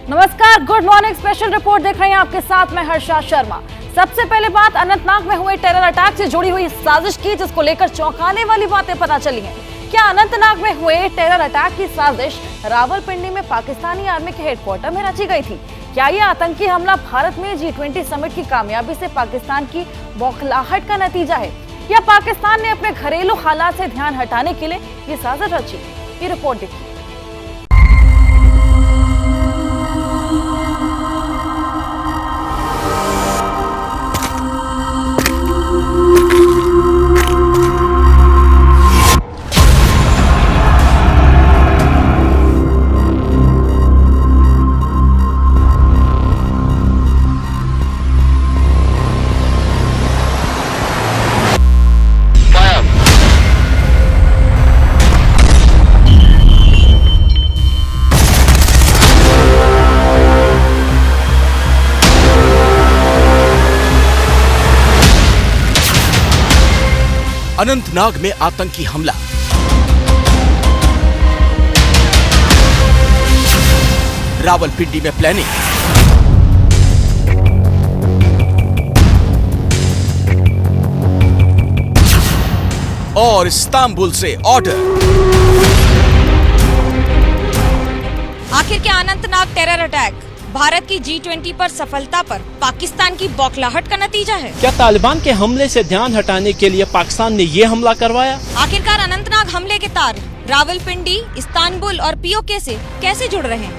नमस्कार, good morning special report देख रहे हैं आपके साथ मैं हर्षा शर्मा। सबसे पहले बात अनंतनाग में हुए टेरर अटैक से जुड़ी हुई साजिश की, जिसको लेकर चौंकाने वाली बातें पता चली हैं। क्या अनंतनाग में हुए टेरर अटैक की साजिश रावलपिंडी में पाकिस्तानी आर्मी के हेडक्वार्टर में रची गई थी? क्या ये आतंकी हमला भारत में G20 समिट की कामयाबी से पाकिस्तान की बौखलाहट का नतीजा है, या पाकिस्तान ने अपने घरेलू हालात से ध्यान हटाने के लिए ये साजिश रची? ये रिपोर्ट देखिए। अनंतनाग में आतंकी हमला। रावलपिंडी में प्लानिंग। और इस्तांबुल से ऑर्डर। आखिर क्या अनंतनाग टेरर अटैक भारत की G20 पर सफलता पर पाकिस्तान की बौखलाहट का नतीजा है? क्या तालिबान के हमले से ध्यान हटाने के लिए पाकिस्तान ने ये हमला करवाया? आखिरकार अनंतनाग हमले के तार रावलपिंडी, इस्तांबुल और POK से कैसे जुड़ रहे हैं?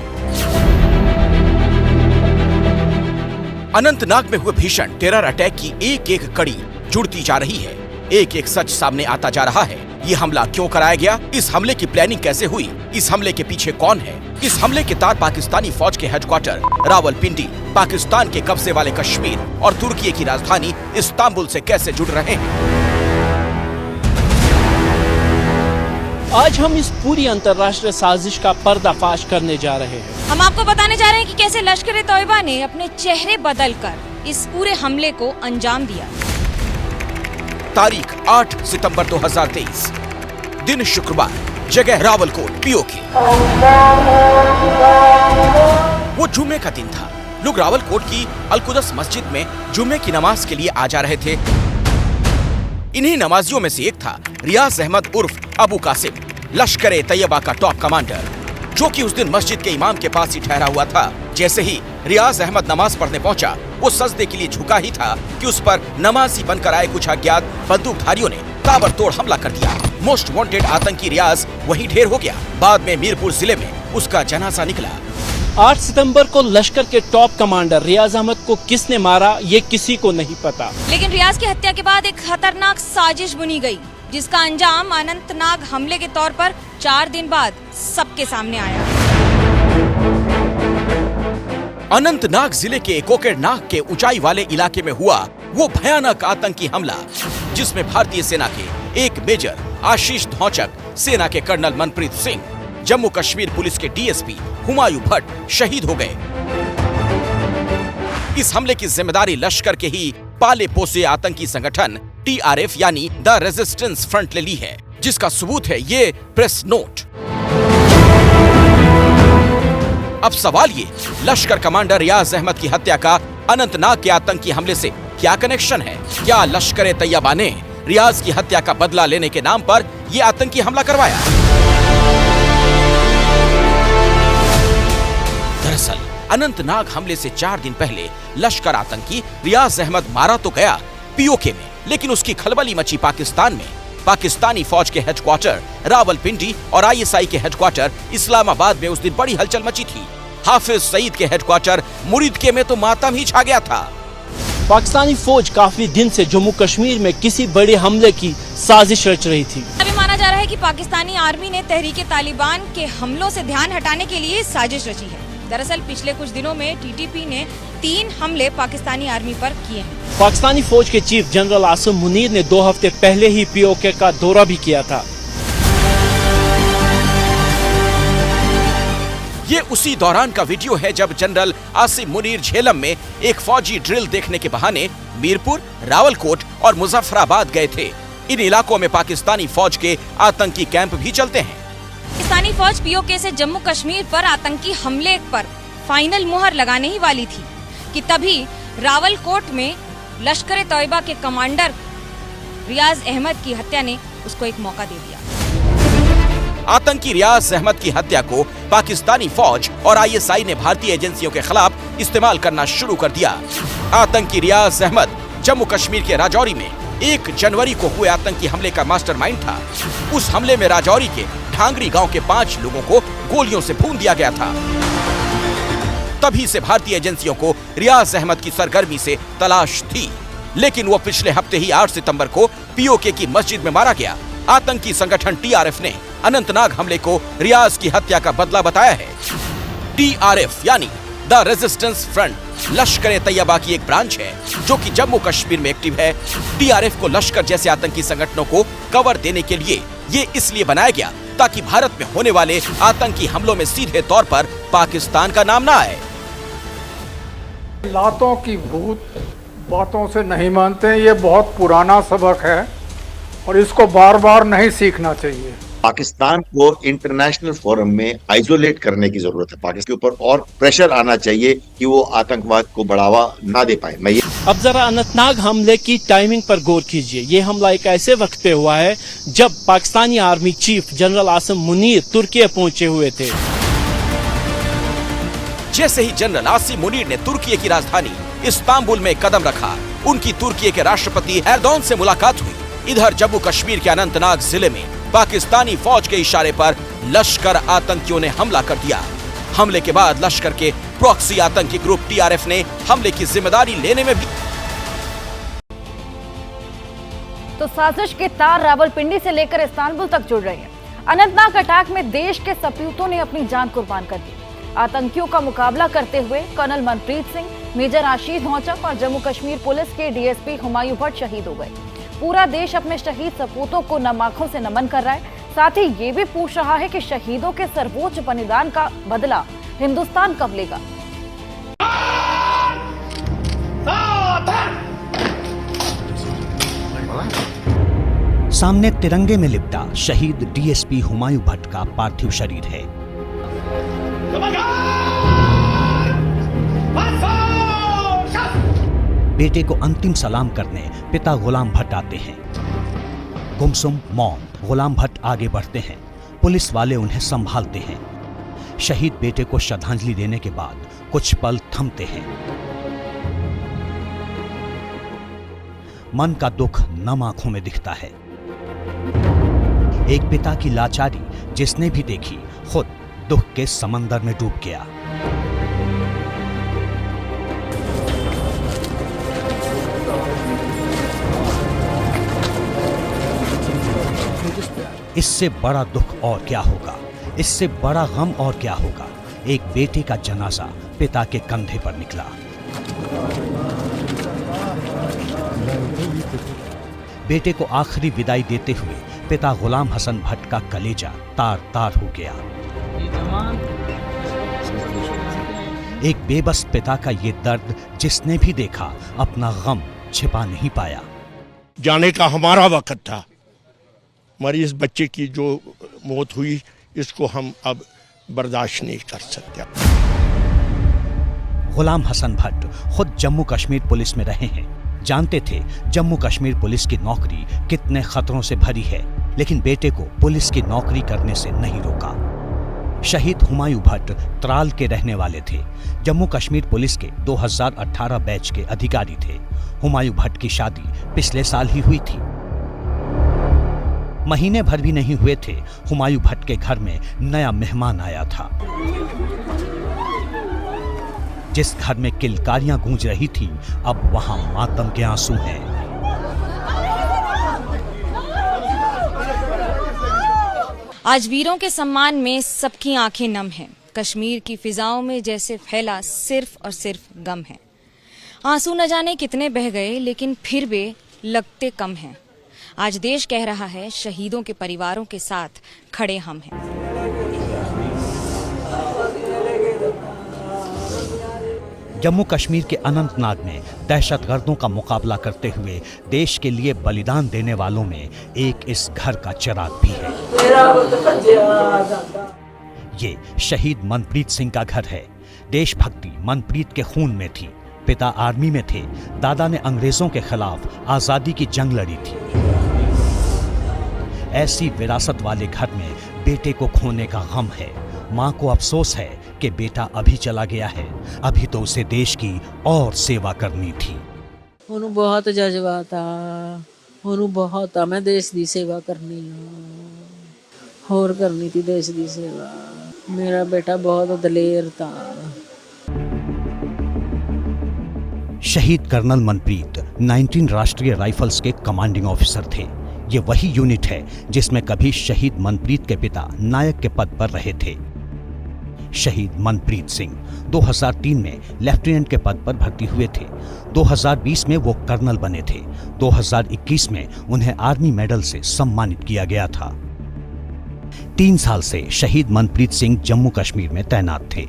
अनंतनाग में हुए भीषण टेरर अटैक की एक एक कड़ी जुड़ती जा रही है। एक एक सच सामने आता जा रहा है। ये हमला क्यों कराया गया? इस हमले की प्लानिंग कैसे हुई? इस हमले के पीछे कौन है? इस हमले के तार पाकिस्तानी फौज के हेडक्वार्टर रावलपिंडी, पाकिस्तान के कब्जे वाले कश्मीर और तुर्की की राजधानी इस्तांबुल से कैसे जुड़ रहे हैं? आज हम इस पूरी अंतर्राष्ट्रीय साजिश का पर्दाफाश करने जा रहे हैं। हम आपको बताने जा रहे हैं कि कैसे लश्कर-ए-तौयबा ने अपने चेहरे बदलकर इस पूरे हमले को अंजाम दिया। तारीख 8 सितंबर 2023, दिन शुक्रवार, जगह रावलकोट, POK। वो जुम्मे का दिन था। लोग रावलकोट की अलकुदस मस्जिद में जुम्मे की नमाज के लिए आ जा रहे थे। इन्हीं नमाजियों में से एक था रियाज अहमद उर्फ अबू कासिम, लश्कर-ए-तैयबा का टॉप कमांडर, जो कि उस दिन मस्जिद के इमाम के पास ही ठहरा हुआ था। जैसे ही रियाज अहमद नमाज पढ़ने पहुंचा, वो सजदे के लिए झुका ही था कि उस पर नमाजी बनकर आए कुछ अज्ञात बंदूकधारियों ने ताबड़तोड़ हमला कर दिया। मोस्ट वांटेड आतंकी रियाज वहीं ढेर हो गया। बाद में मीरपुर जिले में उसका जनाजा निकला। 8 सितंबर को लश्कर के टॉप कमांडर रियाज अहमद को किसने मारा, ये किसी को नहीं पता। लेकिन रियाज की हत्या के बाद एक खतरनाक साजिश बुनी गई, जिसका अंजाम अनंतनाग हमले के तौर पर 4 दिन बाद सबके सामने आया। अनंतनाग जिले के कोकेरनाग के ऊंचाई वाले इलाके में हुआ वो भयानक आतंकी हमला, जिसमें भारतीय सेना के एक मेजर आशीष धौचक, सेना के कर्नल मनप्रीत सिंह, जम्मू कश्मीर पुलिस के DSP हुमायूं भट्ट शहीद हो गए। इस हमले की जिम्मेदारी लश्कर के ही पाले पोसे आतंकी संगठन TRF यानी द रेजिस्टेंस फ्रंट ने ली है, जिसका सबूत है ये प्रेस नोट। अब सवाल ये, लश्कर कमांडर रियाज अहमद की हत्या का अनंतनाग के आतंकी हमले से क्या कनेक्शन है? क्या लश्कर-ए-तैयबा ने रियाज की हत्या का बदला लेने के नाम पर यह आतंकी हमला करवाया? दरअसल अनंतनाग हमले से 4 दिन पहले लश्कर आतंकी रियाज अहमद मारा तो गया POK में, लेकिन उसकी खलबली मची पाकिस्तान में। पाकिस्तानी फौज के हेडक्वार्टर रावलपिंडी और ISI के हेडक्वार्टर इस्लामाबाद में उस दिन बड़ी हलचल मची थी। हाफिज सईद के हेडक्वार्टर मुरीदके में तो मातम ही छा गया था। पाकिस्तानी फौज काफी दिन से जम्मू कश्मीर में किसी बड़े हमले की साजिश रच रही थी। अभी माना जा रहा है कि पाकिस्तानी आर्मी ने तहरीके तालिबान के हमलों से ध्यान हटाने के लिए साजिश रची है। दरअसल पिछले कुछ दिनों में TTP ने 3 हमले पाकिस्तानी आर्मी पर किए हैं। पाकिस्तानी फौज के चीफ जनरल आसिम मुनीर ने 2 हफ्ते पहले ही POK का दौरा भी किया था। ये उसी दौरान का वीडियो है जब जनरल आसिम मुनीर झेलम में एक फौजी ड्रिल देखने के बहाने मीरपुर, रावलकोट और मुजफ्फराबाद गए थे। इन इलाकों में पाकिस्तानी फौज के आतंकी कैंप भी चलते हैं। पाकिस्तानी फौज POK से जम्मू कश्मीर पर आतंकी हमले पर फाइनल मुहर लगाने ही वाली थी कि तभी रावलकोट में लश्कर तैयबा के कमांडर रियाज अहमद की हत्या ने उसको एक मौका दे दिया। आतंकी रियाज अहमद की हत्या को पाकिस्तानी फौज और आईएसआई ने भारतीय एजेंसियों के खिलाफ इस्तेमाल करना शुरू कर दिया। आतंकी रियाज अहमद जम्मू कश्मीर के राजौरी में 1 जनवरी को हुए आतंकी हमले का मास्टरमाइंड था। उस हमले में राजौरी के ढांगरी गांव के 5 लोगों को गोलियों से भून दिया गया था। तभी से भारतीय एजेंसियों को रियाज अहमद की सरगर्मी से तलाश थी, लेकिन वो पिछले हफ्ते ही 8 सितंबर को पीओके की मस्जिद में मारा गया। आतंकी संगठन टीआरएफ ने अनंतनाग हमले को रियाज की हत्या का बदला बताया है। टीआरएफ यानी द रेजिस्टेंस फ्रंट लश्कर तैयबा की एक ब्रांच है जो कि जम्मू कश्मीर में एक्टिव है। टीआरएफ को लश्कर जैसे आतंकी संगठनों को कवर देने के लिए ये इसलिए बनाया गया ताकि भारत में होने वाले आतंकी हमलों में सीधे तौर पर पाकिस्तान का नाम न आए। लातों की भूत बातों से नहीं मानते, ये बहुत पुराना सबक है और इसको बार बार नहीं सीखना चाहिए। पाकिस्तान को इंटरनेशनल फोरम में आइसोलेट करने की जरूरत है। पाकिस्तान के ऊपर और प्रेशर आना चाहिए कि वो आतंकवाद को बढ़ावा ना दे पाए। अब जरा अनंतनाग हमले की टाइमिंग पर गौर कीजिए। ये हमला एक ऐसे वक्त पे हुआ है जब Pakistani army chief general Asim Munir तुर्की पहुंचे हुए थे। जैसे ही जनरल आसिम मुनीर ने तुर्की की राजधानी इस्तांबुल में कदम रखा, उनकी तुर्की के राष्ट्रपति एर्दोगन से मुलाकात हुई। इधर जम्मू कश्मीर के अनंतनाग जिले में पाकिस्तानी फौज के इशारे पर लश्कर आतंकियों ने हमला कर दिया। हमले के बाद लश्कर के प्रॉक्सी आतंकी ग्रुप टीआरएफ ने हमले की जिम्मेदारी लेने में भी तो साजिश के तार रावलपिंडी से लेकर इस्तांबुल तक जुड़ रहे हैं। अनंतनाग अटैक में देश के सपूतों ने अपनी जान कुर्बान कर दी। आतंकियों का मुकाबला करते हुए कर्नल मनप्रीत सिंह, मेजर आशीष नौचक और जम्मू कश्मीर पुलिस के डीएसपी हुमायूं भट्ट शहीद हो गए। पूरा देश अपने शहीद सपूतों को नम आंखों से नमन कर रहा है। साथ ही ये भी पूछ रहा है कि शहीदों के सर्वोच्च बलिदान का बदला हिंदुस्तान कब लेगा। सामने तिरंगे में लिपटा शहीद डीएसपी हुमायूं भट्ट का पार्थिव शरीर है। बेटे को अंतिम सलाम करने पिता गुलाम भट्ट आते हैं। गुमसुम मौन गुलाम भट्ट आगे बढ़ते हैं। पुलिस वाले उन्हें संभालते हैं। शहीद बेटे को श्रद्धांजलि देने के बाद कुछ पल थमते हैं। मन का दुख नम आंखों में दिखता है। एक पिता की लाचारी जिसने भी देखी खुद दुख के समंदर में डूब गया। इससे बड़ा दुख और क्या होगा, इससे बड़ा गम और क्या होगा। एक बेटे का जनाजा पिता के कंधे पर निकला। बेटे को आखिरी विदाई देते हुए पिता गुलाम हसन भट्ट का कलेजा तार तार हो गया। एक बेबस पिता का ये दर्द जिसने भी देखा अपना गम छिपा नहीं पाया। जाने का हमारा वक्त था, हमारी इस बच्चे की जो मौत हुई इसको हम अब बर्दाश्त नहीं कर सकते। गुलाम हसन भट्ट खुद जम्मू कश्मीर पुलिस में रहे हैं। जानते थे जम्मू कश्मीर पुलिस की नौकरी कितने खतरों से भरी है, लेकिन बेटे को पुलिस की नौकरी करने से नहीं रोका। शहीद हुमायूं भट्ट त्राल के रहने वाले थे। जम्मू कश्मीर पुलिस के 2018 बैच के अधिकारी थे। हुमायूं भट्ट की शादी पिछले साल ही हुई थी। महीने भर भी नहीं हुए थे हुमायूं भट्ट के घर में नया मेहमान आया था। जिस घर में किलकारियां गूंज रही थी, अब वहां मातम के आंसू हैं। आज वीरों के सम्मान में सबकी आंखें नम हैं। कश्मीर की फिजाओं में जैसे फैला सिर्फ और सिर्फ गम है। आंसू न जाने कितने बह गए, लेकिन फिर भी लगते कम हैं। आज देश कह रहा है शहीदों के परिवारों के साथ खड़े हम हैं। जम्मू कश्मीर के अनंतनाग में दहशतगर्दों का मुकाबला करते हुए देश के लिए बलिदान देने वालों में एक इस घर का चिराग भी है। ये शहीद मनप्रीत सिंह का घर है। देशभक्ति मनप्रीत के खून में थी। पिता आर्मी में थे, दादा ने अंग्रेजों के खिलाफ आजादी की जंग लड़ी थी। ऐसी विरासत वाले घर में बेटे को खोने का गम है। मां को अफसोस है कि बेटा अभी चला गया है, अभी तो उसे देश की और सेवा करनी थी। ਉਹਨੂੰ ਬਹੁਤ ਜਜ਼ਬਾਤ ਆ, ਉਹਨੂੰ ਬਹੁਤ ਆ ਮੈਂ ਦੇਸ਼ ਦੀ ਸੇਵਾ ਕਰਨੀ ਆ, ਹੋਰ ਕਰਨੀ ਤੀ ਦੇਸ਼ ਦੀ ਸੇਵਾ। ਮੇਰਾ ਬੇਟਾ ਬਹੁਤ ਦਲੇਰ था। शहीद कर्नल मनप्रीत 19 राष्ट्रीय राइफल्स के कमांडिंग ऑफिसर थे। ये वही यूनिट है जिसमें कभी शहीद मनप्रीत के पिता नायक के पद पर रहे थे। शहीद मनप्रीत सिंह 2003 में लेफ्टिनेंट के पद पर भर्ती हुए थे। 2020 में वो कर्नल बने थे। 2021 में उन्हें आर्मी मेडल से सम्मानित किया गया था। 3 साल से शहीद मनप्रीत सिंह जम्मू कश्मीर में तैनात थे।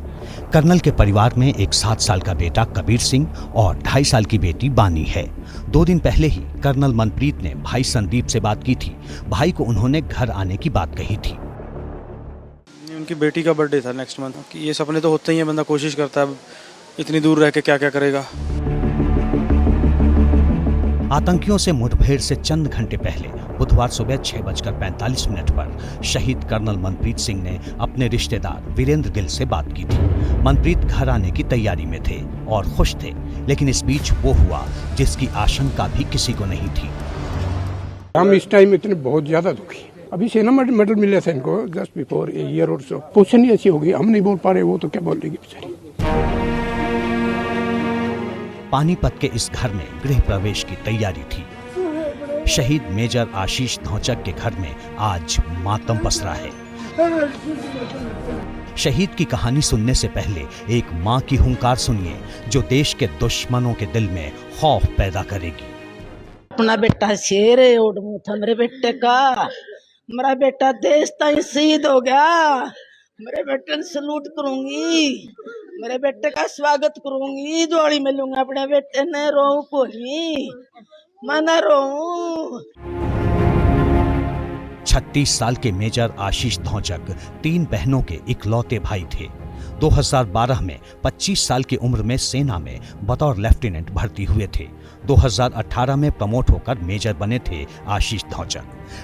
कर्नल के परिवार में एक 7 साल का बेटा कबीर सिंह और 2.5 साल की बेटी बानी है। 2 दिन पहले ही कर्नल मनप्रीत ने भाई संदीप से बात की थी। भाई को उन्होंने घर आने की बात कही थी। उनकी बेटी का बर्थडे था नेक्स्ट मंथ कि ये सपने तो होते ही हैं, बंदा कोशिश करता है, इतनी दूर रह के क्या क्या करेगा। आतंकियों से मुठभेड़ से चंद घंटे पहले बुधवार सुबह 6:45 पर शहीद कर्नल मनप्रीत सिंह ने अपने रिश्तेदार वीरेंद्र गिल से बात की थी। मनप्रीत घर आने की तैयारी में थे और खुश थे, लेकिन इस बीच वो हुआ जिसकी आशंका भी किसी को नहीं थी। हम इस टाइम इतने बहुत ज्यादा दुखी। अभी सेना मेडल मिले थे इनको जस्ट बिफोर ए ईयर और सो। पोजीशन ही ऐसी होगी, हम नहीं बोल पा रहे, वो तो क्या बोलेगी बेचारी। पानीपत के इस घर में गृह प्रवेश की तैयारी थी। शहीद मेजर आशीष धौचक के घर में आज मातम पसरा है। शहीद की कहानी सुनने से पहले एक मां की हुंकार सुनिए, जो देश के दुश्मनों के दिल में खौफ पैदा करेगी। अपना बेटा शेर है, उड़मू था मेरे बेटे का। मेरा बेटा देश ताई शहीद हो गया। मेरे बेटे ने सलूट करूंगी, मेरे बेटे का स्वागत करूंगी, जोड़ी मिलूंगा अपने बेटे ने। रोऊं कोनी, मैं न रोऊं। 36 साल के मेजर आशीष धौचक 3 बहनों के इकलौते भाई थे। 2012 में 25 साल की उम्र में सेना में बतौर लेफ्टिनेंट भर्ती हुए थे। 2018 में प्रमोट होकर मेजर बने थे आशीष धौचक।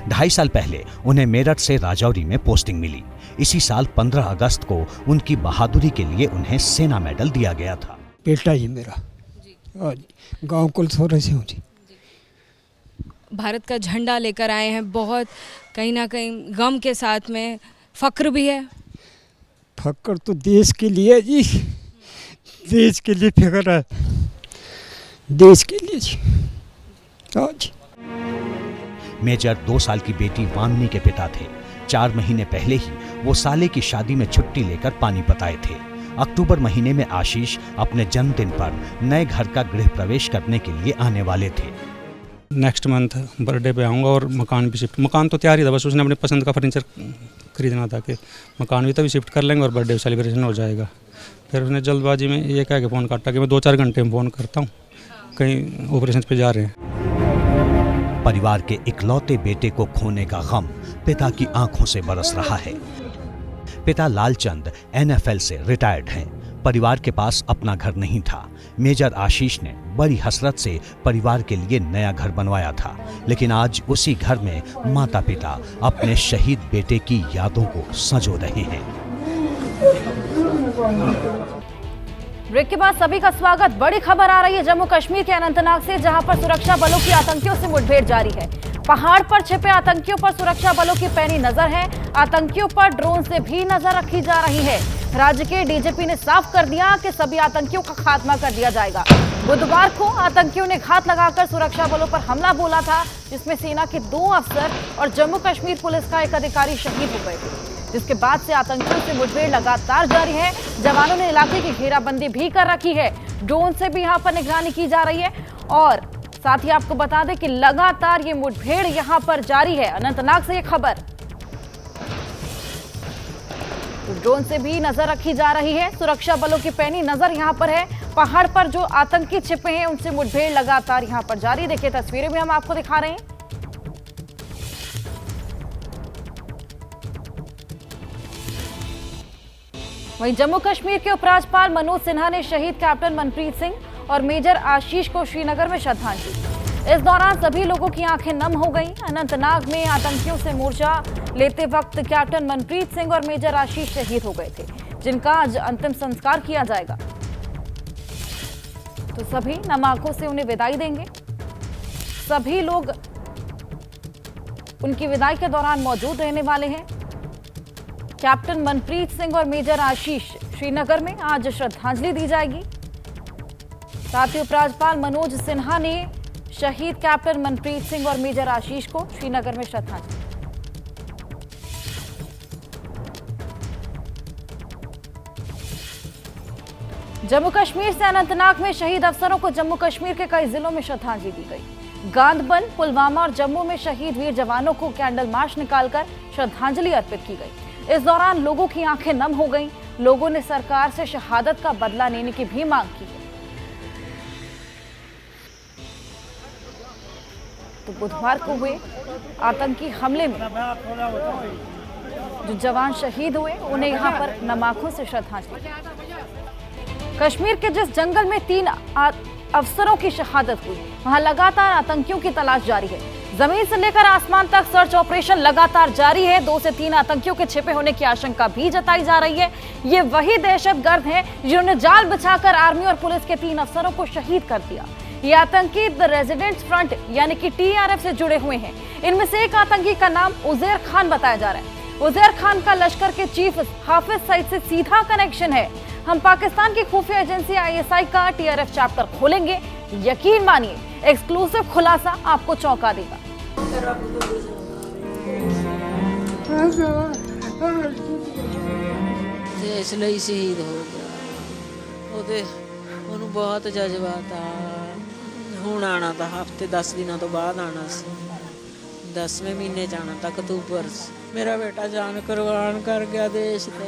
2.5 साल पहले उन्हें मेरठ से राजौरी में पोस्टिंग मिली। इसी साल 15 अगस्त को उनकी बहादुरी के लिए उन्हें सेना मेडल दिया गया था। बेटा ही मेरा गाँव कुलसोरे से हूँ जी। भारत का झंडा लेकर आए हैं, बहुत कहीं ना कहीं गम के साथ में फक्र भी है। फक्र तो देश के लिए जी, देश के लिए फिक्र है, देश के लिए जी। जी मेजर 2 साल की बेटी वामनी के पिता थे। 4 महीने पहले ही वो साले की शादी में छुट्टी लेकर पानीपत आए थे। अक्टूबर महीने में आशीष अपने जन्मदिन पर नए घर का गृह प्रवेश करने के लिए आने वाले थे। नेक्स्ट मंथ बर्थडे पे आऊँगा और मकान भी शिफ्ट, मकान तो तैयार ही था, बस उसने अपने पसंद का फर्नीचर खरीदना था कि मकान भी तभी शिफ्ट कर लेंगे और बर्थडे सेलिब्रेशन हो जाएगा। फिर उसने जल्दबाजी में ये कह के फ़ोन काटा कि मैं 2-4 घंटे में फ़ोन करता हूँ, कहीं ऑपरेशन पे जा रहे हैं। परिवार के इकलौते बेटे को खोने का गम पिता की आंखों से बरस रहा है। पिता लालचंद NFL से रिटायर्ड हैं। परिवार के पास अपना घर नहीं था। मेजर आशीष ने बड़ी हसरत से परिवार के लिए नया घर बनवाया था, लेकिन आज उसी घर में माता पिता अपने शहीद बेटे की यादों को संजो रहे हैं। ब्रेक के बाद सभी का स्वागत। बड़ी खबर आ रही है जम्मू कश्मीर के अनंतनाग से, जहां पर सुरक्षा बलों की आतंकियों से मुठभेड़ जारी है। पहाड़ पर छिपे आतंकियों पर सुरक्षा बलों की पैनी नजर है। आतंकियों पर ड्रोन से भी नजर रखी जा रही है। राज्य के डीजीपी ने साफ कर दिया कि सभी आतंकियों का खात्मा कर दिया जाएगा। बुधवार को आतंकियों ने घात लगाकर सुरक्षा बलों पर हमला बोला था, जिसमें सेना के 2 अफसर और जम्मू कश्मीर पुलिस का एक अधिकारी शहीद हो गए थे। जिसके बाद से आतंकियों से मुठभेड़ लगातार जारी है। जवानों ने इलाके की घेराबंदी भी कर रखी है। ड्रोन से भी यहां पर निगरानी की जा रही है और साथ ही आपको बता दें कि लगातार ये मुठभेड़ यहां पर जारी है। अनंतनाग से ये खबर, तो ड्रोन से भी नजर रखी जा रही है। सुरक्षा बलों की पैनी नजर यहां पर है। पहाड़ पर जो आतंकी छिपे हैं उनसे मुठभेड़ लगातार यहां पर जारी। देखिए तस्वीरें भी हम आपको दिखा रहे हैं। वहीं जम्मू कश्मीर के उपराज्यपाल मनोज सिन्हा ने शहीद कैप्टन मनप्रीत सिंह और मेजर आशीष को श्रीनगर में श्रद्धांजलि दी। इस दौरान सभी लोगों की आंखें नम हो गईं। अनंतनाग में आतंकियों से मोर्चा लेते वक्त कैप्टन मनप्रीत सिंह और मेजर आशीष शहीद हो गए थे, जिनका आज अंतिम संस्कार किया जाएगा। तो सभी नम आंखों से उन्हें विदाई देंगे। सभी लोग उनकी विदाई के दौरान मौजूद रहने वाले हैं। कैप्टन मनप्रीत सिंह और मेजर आशीष श्रीनगर में आज श्रद्धांजलि दी जाएगी। साथ ही उपराज्यपाल मनोज सिन्हा ने शहीद कैप्टन मनप्रीत सिंह और मेजर आशीष को श्रीनगर में श्रद्धांजलि। जम्मू कश्मीर से अनंतनाग में शहीद अफसरों को जम्मू कश्मीर के कई जिलों में श्रद्धांजलि दी गई। गांदरबल, पुलवामा और जम्मू में शहीद वीर जवानों को कैंडल मार्च निकालकर श्रद्धांजलि अर्पित की गई। इस दौरान लोगों की आंखें नम हो गईं। लोगों ने सरकार से शहादत का बदला लेने की भी मांग की है। तो बुधवार को हुए आतंकी हमले में जो जवान शहीद हुए, उन्हें यहां पर नम आंखों से श्रद्धांजलि। कश्मीर के जिस जंगल में 3 अफसरों की शहादत हुई, वहां लगातार आतंकियों की तलाश जारी है। जमीन से लेकर आसमान तक सर्च ऑपरेशन लगातार जारी है। 2 से 3 आतंकियों के छिपे होने की आशंका भी जताई जा रही है। ये वही दहशतगर्द हैं जिन्होंने जाल बिछाकर आर्मी और पुलिस के 3 अफसरों को शहीद कर दिया। ये आतंकी द रेजिडेंट्स फ्रंट यानी कि TRF से जुड़े हुए हैं। इनमें से एक आतंकी का नाम उजैर खान बताया जा रहा है। उजैर खान का लश्कर के चीफ हाफिज सईद से सीधा कनेक्शन है। हम पाकिस्तान की खुफिया एजेंसी ISI का TRF चैप्टर खोलेंगे, यकीन मानिए एक्सक्लूसिव खुलासा आपको चौंका देगा। देश ਲਈ शहीद हो गया, ਉਹਨੂੰ बहुत जज्बात आ। ਹੁਣ ਆਣਾ ਤਾਂ ਹਫਤੇ 10 ਦਿਨਾਂ ਤੋਂ ਬਾਅਦ ਆਣਾ ਸੀ। 10ਵੇਂ ਮਹੀਨੇ ਚ ਆਣਾ ਤਾਂ ਅਕਤੂਬਰ मेरा बेटा जान कुर्बान कर गया देश पे।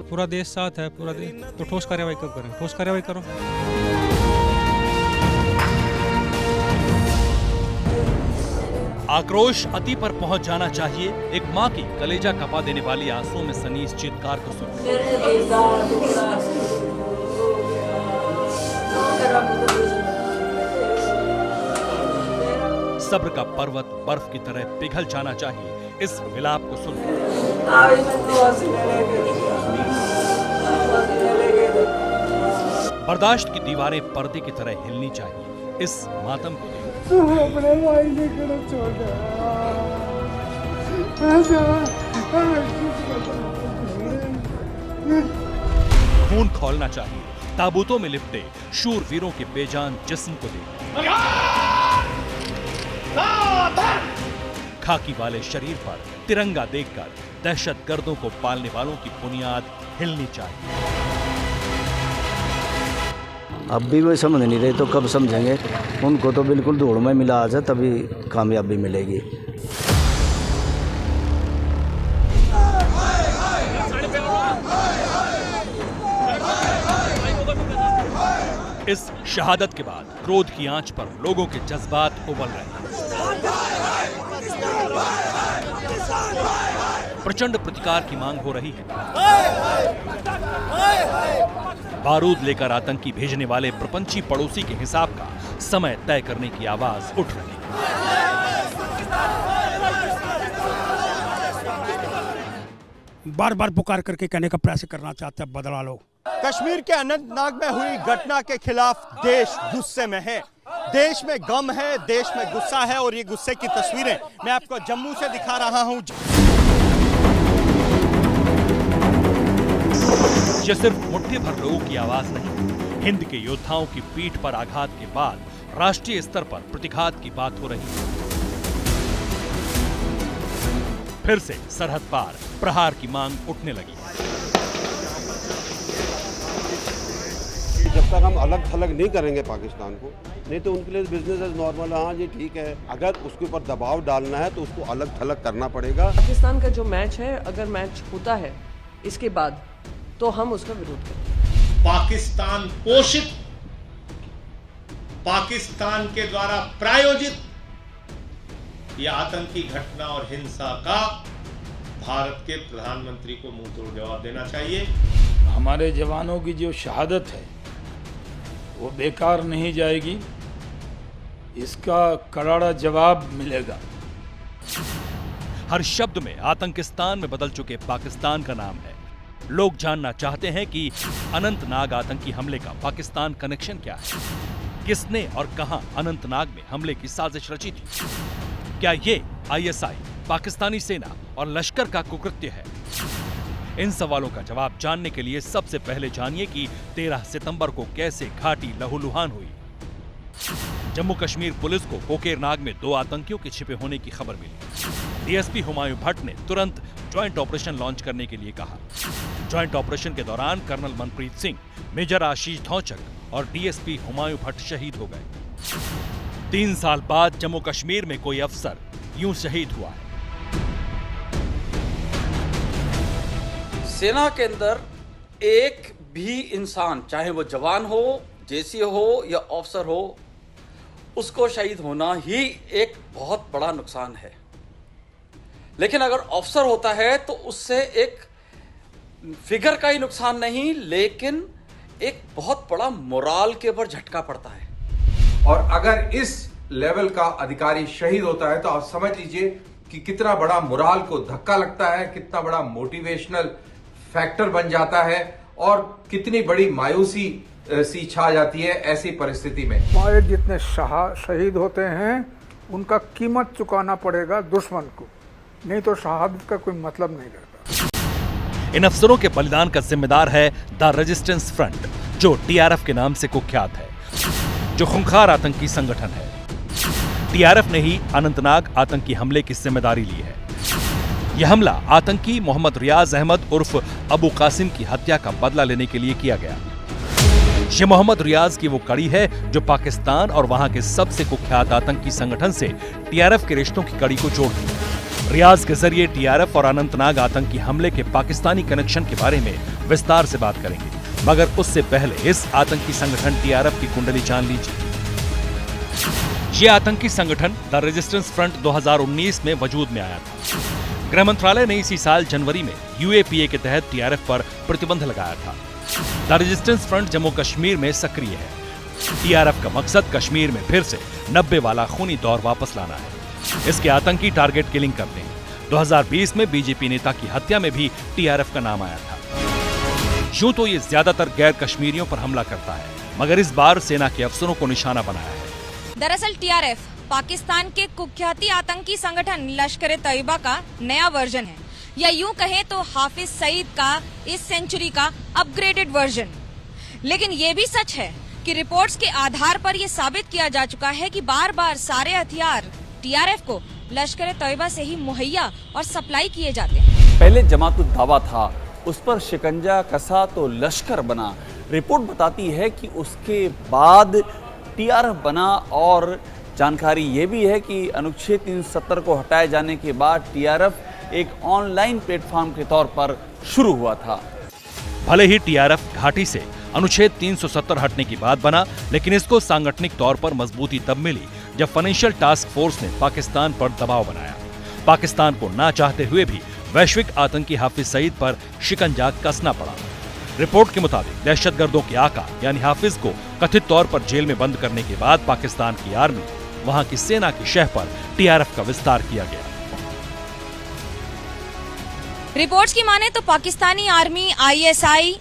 पूरा देश साथ है, पूरा देश। तो ठोस कार्रवाई कब करें? ठोस कार्रवाई करो। आक्रोश अति पर पहुंच जाना चाहिए। एक मां की कलेजा कपा देने वाली आंसुओं में सनी इस चीत्कार को सुनो। सब्र का पर्वत बर्फ की तरह पिघल जाना चाहिए। इस विलाप को सुनो। बर्दाश्त की दीवारें पर्दे की तरह हिलनी चाहिए। इस मातम को देखो। अपने भाई ने कर छोड़ा। खून खौलना चाहिए। ताबूतों में लिपटे शूर वीरों के बेजान जिस्म को देखो। खाकी वाले शरीर पर तिरंगा देखकर दहशतगर्दों को पालने वालों की बुनियाद हिलनी चाहिए। अब भी वो समझ नहीं रहे तो कब समझेंगे? उनको तो बिल्कुल धूल में मिला आज है, तभी कामयाबी मिलेगी। इस शहादत के बाद क्रोध की आंच पर लोगों के जज्बात उबल रहे हैं। प्रचंड प्रतिकार की मांग हो रही है। बारूद लेकर आतंकी भेजने वाले प्रपंची पड़ोसी के हिसाब का समय तय करने की आवाज उठ रही है। बार बार पुकार करके कहने का प्रयास करना चाहते हैं बदला लो। कश्मीर के अनंतनाग में हुई घटना के खिलाफ देश गुस्से में है। देश में गम है, देश में गुस्सा है और ये गुस्से की तस्वीरें मैं आपको जम्मू से दिखा रहा हूं। ये सिर्फ मुट्ठी भर लोगों की आवाज नहीं, हिंद के योद्धाओं की पीठ पर आघात के बाद राष्ट्रीय स्तर पर प्रतिघात की बात हो रही है। फिर से सरहद पार प्रहार की मांग उठने लगी है। जब तक हम अलग थलग नहीं करेंगे पाकिस्तान को, नहीं तो उनके लिए बिजनेस एज नॉर्मल। हाँ जी ठीक है, अगर उसके ऊपर दबाव डालना है तो उसको अलग थलग करना पड़ेगा। पाकिस्तान का जो मैच है, अगर मैच होता है इसके बाद, तो हम उसका विरोध करेंगे। पाकिस्तान पोषित, पाकिस्तान के द्वारा प्रायोजित यह आतंकी घटना और हिंसा का भारत के प्रधानमंत्री को मुंह तोड़ जवाब देना चाहिए। हमारे जवानों की जो शहादत है वो बेकार नहीं जाएगी, इसका करारा जवाब मिलेगा। हर शब्द में आतंकिस्तान में बदल चुके पाकिस्तान का नाम है। लोग जानना चाहते हैं कि अनंतनाग आतंकी हमले का पाकिस्तान कनेक्शन क्या है, किसने और कहां अनंतनाग में हमले की साजिश रची थी, क्या ये आईएसआई, पाकिस्तानी सेना और लश्कर का कुकृत्य है। इन सवालों का जवाब जानने के लिए सबसे पहले जानिए कि 13 सितंबर को कैसे घाटी लहूलुहान हुई। जम्मू कश्मीर पुलिस को कोकेरनाग में 2 आतंकियों के छिपे होने की खबर मिली। डीएसपी हुमायूं भट्ट ने तुरंत ज्वाइंट ऑपरेशन लॉन्च करने के लिए कहा। ज्वाइंट ऑपरेशन के दौरान कर्नल मनप्रीत सिंह, मेजर आशीष धौचक और डीएसपी हुमायूं भट्ट शहीद हो गए। 3 साल बाद जम्मू कश्मीर में कोई अफसर यूं शहीद हुआ है। सेना के अंदर एक भी इंसान, चाहे वो जवान हो, जेसी हो या ऑफिसर हो, उसको शहीद होना ही एक बहुत बड़ा नुकसान है। लेकिन अगर ऑफिसर होता है तो उससे एक फिगर का ही नुकसान नहीं, लेकिन एक बहुत बड़ा मोराल के ऊपर झटका पड़ता है। और अगर इस लेवल का अधिकारी शहीद होता है तो आप समझ लीजिए कि कितना बड़ा मोराल को धक्का लगता है, कितना बड़ा मोटिवेशनल फैक्टर बन जाता है और कितनी बड़ी मायूसी सी छा जाती है ऐसी परिस्थिति में। हमारे जितने शहीद होते हैं उनका कीमत चुकाना पड़ेगा दुश्मन को, नहीं तो शहादत का कोई मतलब नहीं रहता। इन अफसरों के बलिदान का जिम्मेदार है द रेजिस्टेंस फ्रंट, जो टीआरएफ के नाम से कुख्यात है, जो खूंखार आतंकी संगठन है। टीआरएफ ने ही अनंतनाग आतंकी हमले की जिम्मेदारी ली है। यह हमला आतंकी मोहम्मद रियाज अहमद उर्फ अबू कासिम की हत्या का बदला लेने के लिए किया गया। ये मोहम्मद रियाज की वो कड़ी है जो पाकिस्तान और वहां के सबसे कुख्यात आतंकी संगठन से टीआरएफ के रिश्तों की कड़ी को जोड़ती है। रियाज के जरिए टीआरएफ और अनंतनाग आतंकी हमले के पाकिस्तानी कनेक्शन के बारे में विस्तार से बात करेंगे, मगर उससे पहले इस आतंकी संगठन टीआरएफ की कुंडली जान लीजिए। ये आतंकी संगठन द रेजिस्टेंस फ्रंट 2019 में वजूद में आया था। गृह मंत्रालय ने इसी साल जनवरी में यूएपीए के तहत टीआरएफ पर प्रतिबंध लगाया था। The resistance front Jammu Kashmir में सक्रिय है। टीआरएफ का मकसद कश्मीर में फिर से 90 वाला खूनी दौर वापस लाना है। इसके आतंकी टारगेट किलिंग करते हैं। 2020 में बीजेपी नेता की हत्या में भी टीआरएफ का नाम आया था। यूं तो ये ज्यादातर गैर कश्मीरियों पर हमला करता है, मगर इस बार सेना के अफसरों को निशाना बनाया है। दरअसल टीआरएफ पाकिस्तान के कुख्याती आतंकी संगठन लश्कर-ए-तैयबा का नया वर्जन है, या यूं कहें तो हाफिज सईद का इस सेंचुरी का अपग्रेडेड वर्जन। लेकिन ये भी सच है कि रिपोर्ट्स के आधार पर यह साबित किया जा चुका है कि बार बार सारे हथियार टीआरएफ को लश्कर-ए-तैयबा से ही मुहैया और सप्लाई किए जाते हैं। पहले जमातुल दावा था, उस पर शिकंजा कसा तो लश्कर बना। रिपोर्ट बताती है कि उसके बाद टीआरएफ बना, और जानकारी ये भी है कि अनुच्छेद 370 को हटाए जाने के बाद टीआरएफ एक ऑनलाइन प्लेटफॉर्म के तौर पर शुरू हुआ था। भले ही टीआरएफ घाटी से अनुच्छेद 370 हटने की बात बना, लेकिन इसको सांगठनिक तौर पर मजबूती तब मिली जब फाइनेंशियल टास्क फोर्स ने पाकिस्तान पर दबाव बनाया। पाकिस्तान को ना चाहते हुए भी वैश्विक आतंकी हाफिज सईद पर शिकंजा कसना पड़ा। रिपोर्ट के मुताबिक दहशतगर्दों के आका यानी हाफिज को कथित तौर पर जेल में बंद करने के बाद पाकिस्तान की आर्मी, वहां की सेना की शह पर टीआरएफ का विस्तार किया गया। रिपोर्ट्स की माने तो पाकिस्तानी आर्मी, आईएसआई,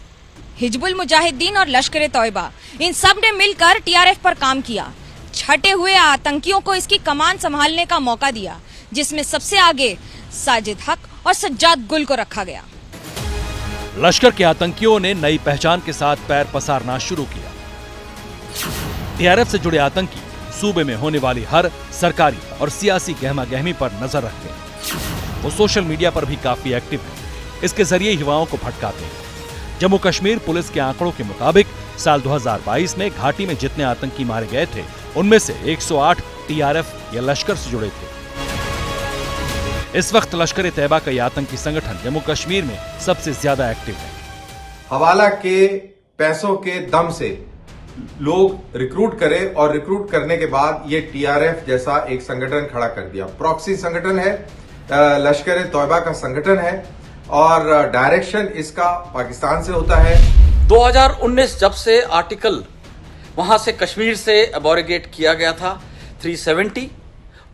हिजबुल मुजाहिदीन और लश्कर-ए-तैयबा, इन सब ने मिलकर टीआरएफ पर काम किया। छटे हुए आतंकियों को इसकी कमान संभालने का मौका दिया, जिसमें सबसे आगे साजिद हक और सज्जाद गुल को रखा गया। लश्कर के आतंकियों ने नई पहचान के साथ पैर पसारना शुरू किया। टीआरएफ से जुड़े आतंकी सूबे में होने वाली हर सरकारी और सियासी गहमा-गहमी पर नजर रखते हैं। वो सोशल मीडिया पर भी काफी एक्टिव है। इसके जरिए युवाओं को भटकाते हैं। जम्मू कश्मीर पुलिस के आंकड़ों के मुताबिक साल 2022 में घाटी में जितने आतंकी मारे गए थे, उनमें से 108 टीआरएफ या लश्कर से जुड़े थे। इस वक्त लश्कर-ए-तैयबा का यह आतंकी संगठन जम्मू कश्मीर में सबसे ज्यादा एक्टिव है। हवाला के पैसों के दम से लोग रिक्रूट करे और रिक्रूट करने के बाद ये टीआरएफ जैसा एक संगठन खड़ा कर दिया। प्रॉक्सी संगठन है, लश्कर-ए-तैयबा का संगठन है, और डायरेक्शन इसका पाकिस्तान से होता है। 2019 जब से आर्टिकल वहां से कश्मीर से एबॉरिगेट किया गया था 370,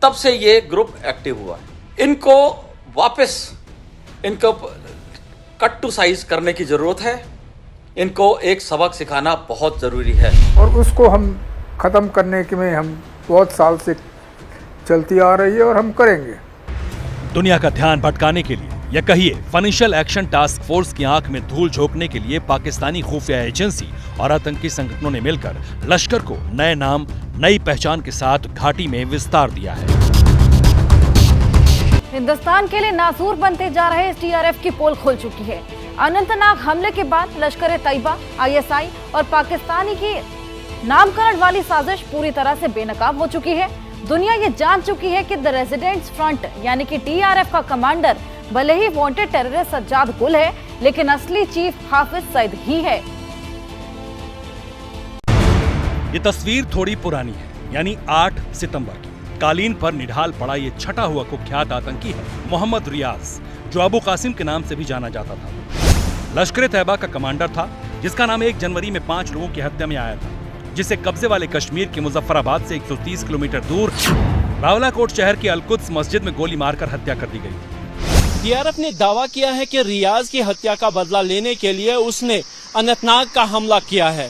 तब से ये ग्रुप एक्टिव हुआ है। इनको वापस इनको कट टू साइज करने की जरूरत है। इनको एक सबक सिखाना बहुत जरूरी है और उसको हम खत्म करने के में हम बहुत साल से चलती आ रही है और हम करेंगे। दुनिया का ध्यान भटकाने के लिए या कहिए फाइनेंशियल एक्शन टास्क फोर्स की आंख में धूल झोंकने के लिए पाकिस्तानी खुफिया एजेंसी और आतंकी संगठनों ने मिलकर लश्कर को नए नाम, नई पहचान के साथ घाटी में विस्तार दिया है। हिंदुस्तान के लिए नासूर बनते जा रहे इस टीआरएफ की पोल खुल चुकी है। अनंतनाग हमले के बाद लश्कर-ए-तैयबा, आईएसआई और पाकिस्तानी की नामकरण वाली साजिश पूरी तरह से बेनकाब हो चुकी है। दुनिया ये जान चुकी है कि द रेजिडेंट्स फ्रंट यानी कि टीआरएफ का कमांडर भले ही वांटेड टेररिस्ट सज्जाद गुल है, लेकिन असली चीफ हाफिज सईद ही है। ये तस्वीर थोड़ी पुरानी है, यानी 8 सितंबर की। कालीन पर निढाल पड़ा ये छटा हुआ कुख्यात आतंकी है मोहम्मद रियाज, जो अबू कासिम के नाम से भी जाना जाता था। लश्कर-ए-तैयबा का कमांडर था, जिसका नाम 1 जनवरी में 5 लोगों की हत्या में आया था, जिसे कब्जे वाले कश्मीर के मुजफ्फराबाद से 130 किलोमीटर दूर रावलाकोट शहर की अलकुद्स मस्जिद में गोली मारकर हत्या कर दी गई। टीआरएफ ने दावा किया है कि रियाज की हत्या का बदला लेने के लिए उसने अनंतनाग का हमला किया है,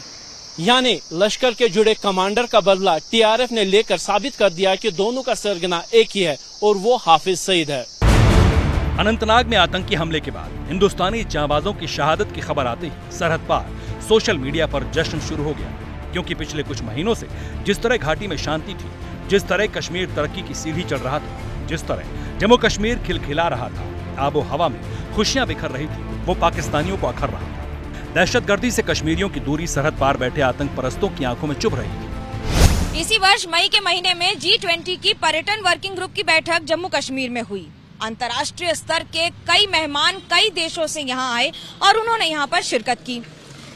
यानी लश्कर के जुड़े कमांडर का बदला टीआरएफ ने लेकर साबित कर दिया कि दोनों का सरगना एक ही है और वो हाफिज सईद है। अनंतनाग में आतंकी हमले के बाद हिंदुस्तानी जांबाजों की शहादत की खबर आते ही सरहद पार सोशल मीडिया पर जश्न शुरू हो गया, क्योंकि पिछले कुछ महीनों से जिस तरह घाटी में शांति थी, जिस तरह कश्मीर तरक्की की सीढ़ी चढ़ रहा था, जिस तरह जम्मू कश्मीर खिलखिला रहा था, आबो हवा में खुशियां बिखर रही थी, वो पाकिस्तानियों को अखर रहा था। दहशतगर्दी से कश्मीरियों की दूरी सरहद पार बैठे आतंक परस्तों की आंखों में चुभ रही थी। इसी वर्ष मई के महीने में G20 की पर्यटन वर्किंग ग्रुप की बैठक जम्मू कश्मीर में हुई। अंतर्राष्ट्रीय स्तर के कई मेहमान कई देशों से यहाँ आए और उन्होंने यहाँ पर शिरकत की।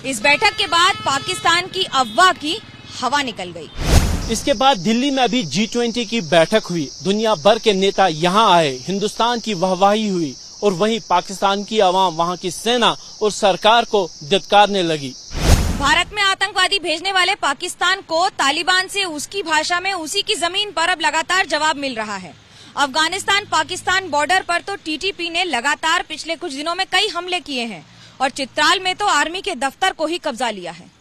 इस बैठक के बाद पाकिस्तान की अफवाह की हवा निकल गई। इसके बाद दिल्ली में अभी G20 की बैठक हुई। दुनिया भर के नेता यहाँ आए, हिंदुस्तान की वाहवाही हुई और वहीं पाकिस्तान की आवाम वहाँ की सेना और सरकार को धिक्कारने लगी। भारत में आतंकवादी भेजने वाले पाकिस्तान को तालिबान से उसकी भाषा में उसी की जमीन पर अब लगातार जवाब मिल रहा है। अफगानिस्तान पाकिस्तान बॉर्डर पर तो टीटीपी ने लगातार पिछले कुछ दिनों में कई हमले किए हैं और चित्राल में तो आर्मी के दफ्तर को ही कब्जा लिया है।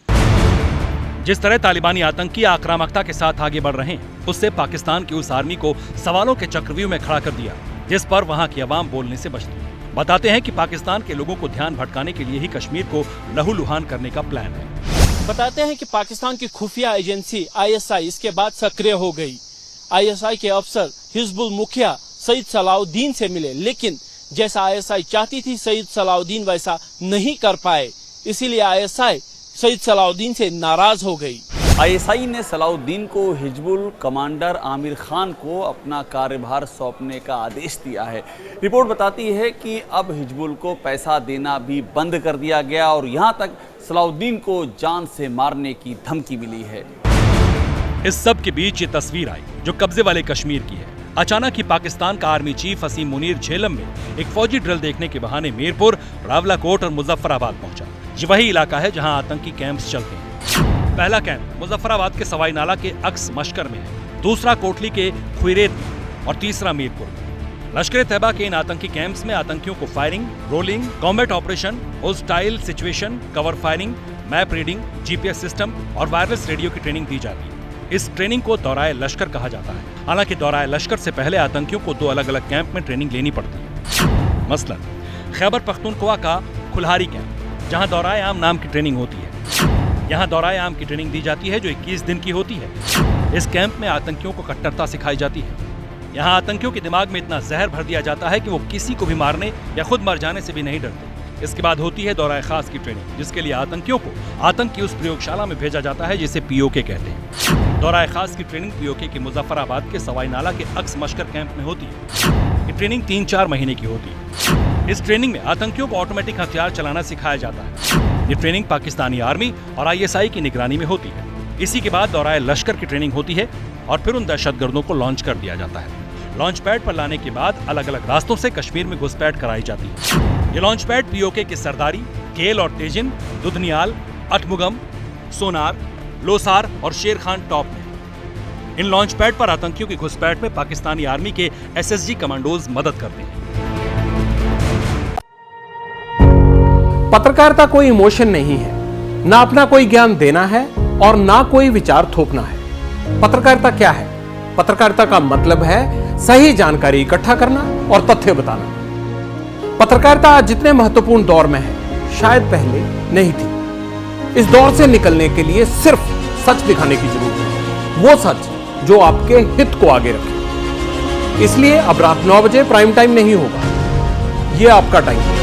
जिस तरह तालिबानी आतंकी आक्रामकता के साथ आगे बढ़ रहे हैं, उससे पाकिस्तान की उस आर्मी को सवालों के चक्रव्यूह में खड़ा कर दिया, जिस पर वहां की आवाम बोलने से बचती है। बताते हैं कि पाकिस्तान के लोगों को ध्यान भटकाने के लिए ही कश्मीर को लहूलुहान करने का प्लान है। बताते हैं कि पाकिस्तान की खुफिया एजेंसी आईएसआई इसके बाद सक्रिय हो गई। आईएसआई के अफसर हिजबुल मुखिया सईद सलाउद्दीन से मिले, लेकिन जैसा आईएसआई चाहती थी सईद सलाउद्दीन वैसा नहीं कर पाए, इसीलिए आईएसआई सईद सलाउद्दीन से नाराज हो गई। आईएसआई ने सलाउद्दीन को हिजबुल कमांडर आमिर खान को अपना कार्यभार सौंपने का आदेश दिया है। रिपोर्ट बताती है कि अब हिजबुल को पैसा देना भी बंद कर दिया गया और यहां तक सलाउद्दीन को जान से मारने की धमकी मिली है। इस सब के बीच ये तस्वीर आई जो कब्जे वाले कश्मीर की है। अचानक ही पाकिस्तान का आर्मी चीफ असीम मुनीर झेलम में एक फौजी ड्रिल देखने के बहाने मीरपुर, रावलाकोट और मुजफ्फराबाद पहुंचा। ये वही इलाका है जहां आतंकी कैंप्स चलते हैं। पहला कैंप मुजफ्फराबाद के सवाई नाला के अक्स मशकर में है, दूसरा कोटली के खुरेत में और तीसरा मीरपुर में। लश्कर-ए-तैयबा के इन आतंकी कैंप्स में आतंकियों को firing, rolling, combat operation, hostile situation, cover firing, map reading, GPS system और वायरलेस रेडियो की ट्रेनिंग दी जाती है। इस ट्रेनिंग को दौराए लश्कर कहा जाता है। हालांकि दौराए लश्कर से पहले आतंकियों को 2 अलग अलग कैंप में ट्रेनिंग लेनी पड़ती है। मसलन खैबर पख्तूनख्वा का खुलहारी कैंप, जहां दौराए आम नाम की ट्रेनिंग होती है। यहाँ दौराए आम की ट्रेनिंग दी जाती है जो 21 दिन की होती है। इस कैंप में आतंकियों को कट्टरता सिखाई जाती है। यहाँ आतंकियों के दिमाग में इतना जहर भर दिया जाता है कि वो किसी को भी मारने या खुद मर जाने से भी नहीं डरते। इसके बाद होती है दौराए खास की ट्रेनिंग, जिसके लिए आतंकियों को आतंक की उस प्रयोगशाला में भेजा जाता है जिसे पीओके कहते हैं। दौराए खास की ट्रेनिंग पीओके के मुजफ्फराबाद के सवाई नाला के अक्स मशकर कैंप में होती है। ये ट्रेनिंग 3-4 महीने की होती है। इस ट्रेनिंग में आतंकियों को ऑटोमेटिक हथियार चलाना सिखाया जाता है। ये ट्रेनिंग पाकिस्तानी आर्मी और आईएसआई की निगरानी में होती है। इसी के बाद दौराए लश्कर की ट्रेनिंग होती है और फिर उन दहशतगर्दों को लॉन्च कर दिया जाता है। लॉन्च पैड पर लाने के बाद अलग अलग रास्तों से कश्मीर में घुसपैठ कराई जाती है। ये लॉन्च पैड पीओके के सरदारी, केल और तेजिन, दुधनियाल, अठमुगम, सोनार, लोसार और शेर खान टॉप में। इन लॉन्च पैड पर आतंकियों की घुसपैठ में पाकिस्तानी आर्मी के एसएसजी कमांडोज मदद करते हैं। पत्रकारिता कोई इमोशन नहीं है, ना अपना कोई ज्ञान देना है और ना कोई विचार थोपना है। पत्रकारिता क्या है? पत्रकारिता का मतलब है सही जानकारी इकट्ठा करना और तथ्य बताना। पत्रकारिता आज जितने महत्वपूर्ण दौर में है, शायद पहले नहीं थी। इस दौर से निकलने के लिए सिर्फ सच दिखाने की जरूरत है, वो सच जो आपके हित को आगे रखे। इसलिए अब रात 9 बजे प्राइम टाइम नहीं होगा, ये आपका टाइम है।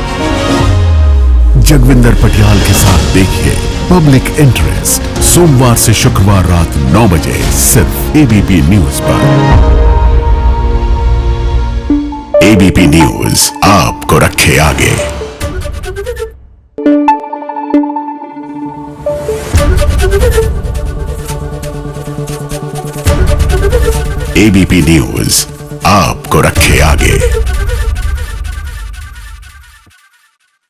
जगविंदर पटियाल के साथ देखिए पब्लिक इंटरेस्ट, सोमवार से शुक्रवार रात 9 बजे सिर्फ एबीपी न्यूज पर। एबीपी न्यूज आपको रखे आगे। एबीपी न्यूज आपको रखे आगे।